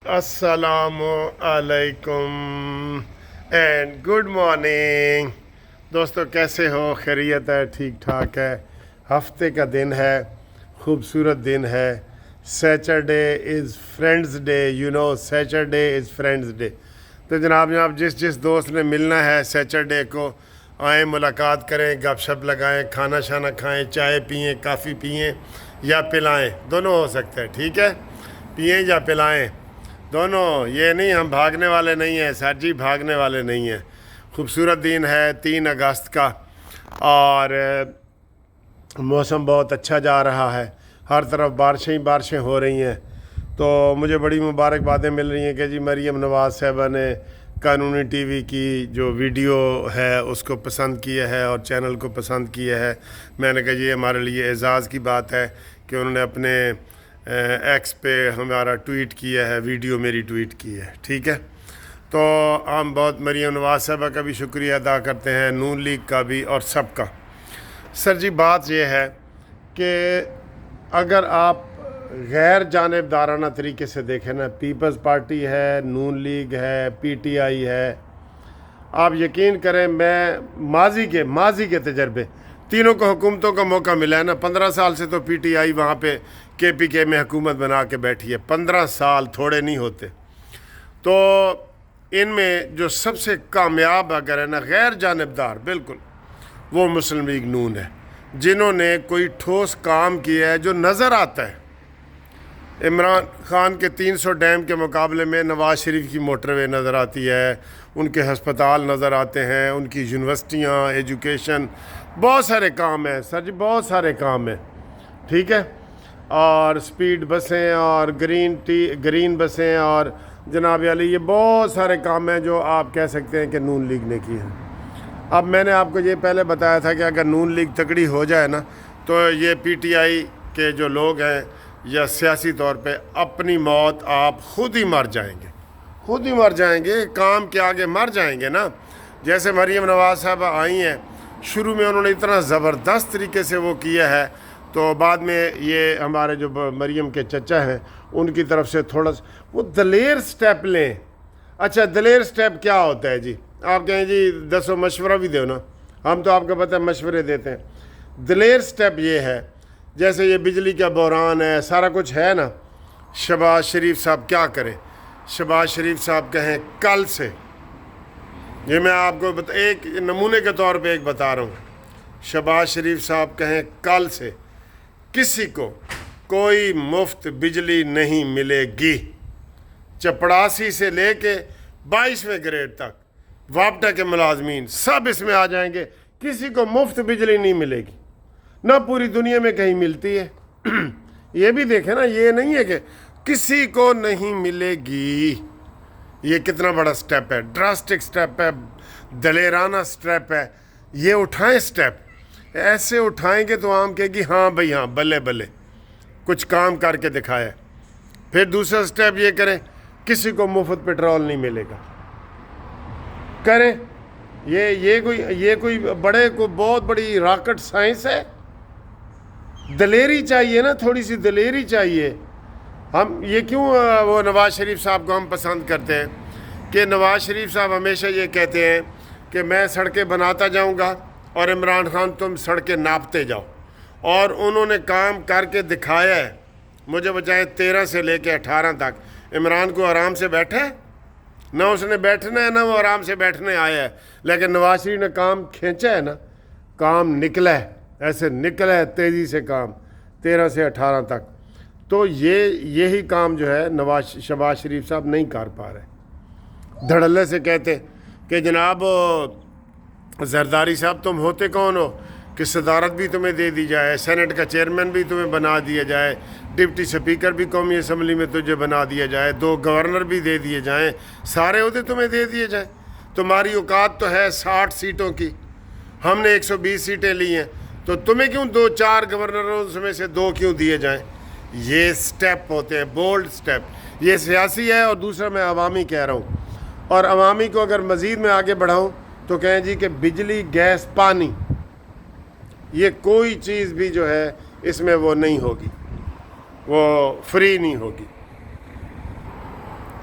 السلام علیکم and good morning دوستو، کیسے ہو؟ خیریت ہے؟ ٹھیک ٹھاک ہے؟ ہفتے کا دن ہے، خوبصورت دن ہے۔ سیچرڈے از فرینڈز ڈے، سیچرڈے از فرینڈز ڈے۔ تو جناب جس دوست نے ملنا ہے سیچرڈے کو آئیں، ملاقات کریں، گپ شپ لگائیں، کھانا شانا کھائیں، چائے پئیں، کافی پئیں یا پلائیں، دونوں ہو سکتے ہیں، ٹھیک ہے؟ پئیں یا پلائیں دونوں، یہ نہیں ہم بھاگنے والے نہیں ہیں سر جی، بھاگنے والے نہیں ہیں۔ خوبصورت دن ہے 3 اگست کا، اور موسم بہت اچھا جا رہا ہے، ہر طرف بارشیں ہو رہی ہیں۔ تو مجھے بڑی مبارکبادیں مل رہی ہیں کہ جی مریم نواز صاحبہ نے قانونی ٹی وی کی جو ویڈیو ہے اس کو پسند کیا ہے اور چینل کو پسند کیا ہے۔ میں نے کہا یہ ہمارے لیے اعزاز کی بات ہے کہ انہوں نے اپنے ایکس پہ ہمارا ٹویٹ کیا ہے، ویڈیو میری ٹویٹ کی ہے، ٹھیک ہے؟ تو ہم بہت مریم نواز صاحبہ کا بھی شکریہ ادا کرتے ہیں، نون لیگ کا بھی اور سب کا۔ سر جی بات یہ ہے کہ اگر آپ غیر جانبدارانہ طریقے سے دیکھیں نا، پیپلز پارٹی ہے، نون لیگ ہے، پی ٹی آئی ہے، آپ یقین کریں میں ماضی کے تجربے، تینوں کو حکومتوں کا موقع ملا ہے نا۔ 15 سال سے تو پی ٹی آئی وہاں پہ کے پی کے میں حکومت بنا کے بیٹھی ہے، 15 سال تھوڑے نہیں ہوتے۔ تو ان میں جو سب سے کامیاب اگر ہے نا غیر جانبدار بالکل، وہ مسلم لیگ نون ہے، جنہوں نے کوئی ٹھوس کام کیا ہے جو نظر آتا ہے۔ عمران خان کے 300 ڈیم کے مقابلے میں نواز شریف کی موٹر وے نظر آتی ہے، ان کے ہسپتال نظر آتے ہیں، ان کی یونیورسٹیاں، ایجوکیشن، بہت سارے کام ہیں سر جی، بہت سارے کام ہیں، ٹھیک ہے؟ اور سپیڈ بسیں اور گرین بسیں اور جناب علی، یہ بہت سارے کام ہیں جو آپ کہہ سکتے ہیں کہ نون لیگ نے کی ہیں۔ اب میں نے آپ کو یہ پہلے بتایا تھا کہ اگر نون لیگ تکڑی ہو جائے نا تو یہ پی ٹی آئی کے جو لوگ ہیں یا سیاسی طور پہ اپنی موت آپ خود ہی مر جائیں گے، کام کے آگے مر جائیں گے نا۔ جیسے مریم نواز صاحب آئی ہیں، شروع میں انہوں نے اتنا زبردست طریقے سے وہ کیا ہے، تو بعد میں یہ ہمارے جو مریم کے چچا ہیں ان کی طرف سے تھوڑا سا وہ دلیر سٹیپ لیں۔ اچھا دلیر سٹیپ کیا ہوتا ہے جی؟ آپ کہیں جی دسو مشورہ بھی دو نا، ہم تو آپ کو پتہ ہے مشورے دیتے ہیں۔ دلیر سٹیپ یہ ہے، جیسے یہ بجلی کا بحران ہے، سارا کچھ ہے نا، شہباز شریف صاحب کیا کریں؟ شہباز شریف صاحب کہیں کل سے، یہ میں آپ کو ایک نمونے کے طور پہ ایک بتا رہا ہوں، شہباز شریف صاحب کہیں کل سے کسی کو کوئی مفت بجلی نہیں ملے گی، چپڑاسی سے لے کے 22ویں گریڈ تک وابٹا کے ملازمین سب اس میں آ جائیں گے، کسی کو مفت بجلی نہیں ملے گی، نہ پوری دنیا میں کہیں ملتی ہے۔ یہ بھی دیکھیں نا، یہ نہیں ہے کہ کسی کو نہیں ملے گی، یہ کتنا بڑا سٹیپ ہے، ڈراسٹک سٹیپ ہے، دلیرانہ سٹیپ ہے۔ یہ اٹھائیں سٹیپ، ایسے اٹھائیں گے تو عام کہے گی ہاں بھئی ہاں، بلے بلے کچھ کام کر کے دکھایا۔ پھر دوسرا سٹیپ یہ کریں، کسی کو مفت پیٹرول نہیں ملے گا، کریں۔ یہ کوئی بہت بڑی راکٹ سائنس ہے؟ دلیری چاہیے نا، تھوڑی سی دلیری چاہیے۔ ہم یہ کیوں وہ نواز شریف صاحب کو ہم پسند کرتے ہیں کہ نواز شریف صاحب ہمیشہ یہ کہتے ہیں کہ میں سڑکیں بناتا جاؤں گا اور عمران خان تم سڑکیں ناپتے جاؤ، اور انہوں نے کام کر کے دکھایا ہے۔ مجھے بچائے 13 سے لے کے 18 تک عمران کو آرام سے بیٹھا ہے، نہ اس نے بیٹھنا ہے نہ وہ آرام سے بیٹھنے آیا ہے، لیکن نواز شریف نے کام کھینچا ہے نا، کام نکلا ہے، ایسے نکلا ہے تیزی سے کام 13 سے 18 تک۔ تو یہی کام جو ہے شہباز شریف صاحب نہیں کر پا رہے۔ دھڑلے سے کہتے کہ جناب زرداری صاحب تم ہوتے کون ہو کہ صدارت بھی تمہیں دے دی جائے، سینٹ کا چیئرمین بھی تمہیں بنا دیا جائے، ڈپٹی سپیکر بھی قومی اسمبلی میں تجھے بنا دیا جائے، 2 گورنر بھی دے دیے جائیں، سارے عہدے تمہیں دے دیے جائیں، تمہاری اوقات تو ہے 60 سیٹوں کی، ہم نے 120 سیٹیں لی ہیں، تو تمہیں کیوں 2-4 گورنروں میں سے 2 کیوں دیے جائیں؟ یہ سٹیپ ہوتے ہیں، بولڈ سٹیپ۔ یہ سیاسی ہے، اور دوسرا میں عوامی کہہ رہا ہوں، اور عوامی کو اگر مزید میں آگے بڑھاؤں تو کہیں جی کہ بجلی، گیس، پانی، یہ کوئی چیز بھی جو ہے اس میں وہ نہیں ہوگی، وہ فری نہیں ہوگی۔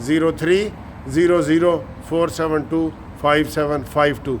030047255752।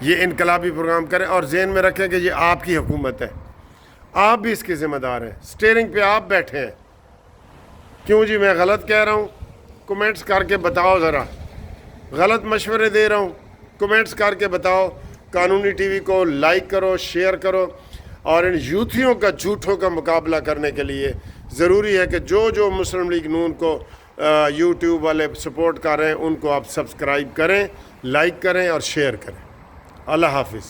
یہ انقلابی پروگرام کریں اور ذہن میں رکھیں کہ یہ آپ کی حکومت ہے، آپ بھی اس کے ذمہ دار ہیں، سٹیئرنگ پہ آپ بیٹھے ہیں۔ کیوں جی میں غلط کہہ رہا ہوں؟ کمنٹس کر کے بتاؤ ذرا، غلط مشورے دے رہا ہوں کمنٹس کر کے بتاؤ۔ قانونی ٹی وی کو لائک کرو، شیئر کرو، اور ان یوتھیوں کا جھوٹوں کا مقابلہ کرنے کے لیے ضروری ہے کہ جو مسلم لیگ نون کو یوٹیوب والے سپورٹ کر رہے ہیں ان کو آپ سبسکرائب کریں، لائک کریں اور شیئر کریں۔ اللہ حافظ۔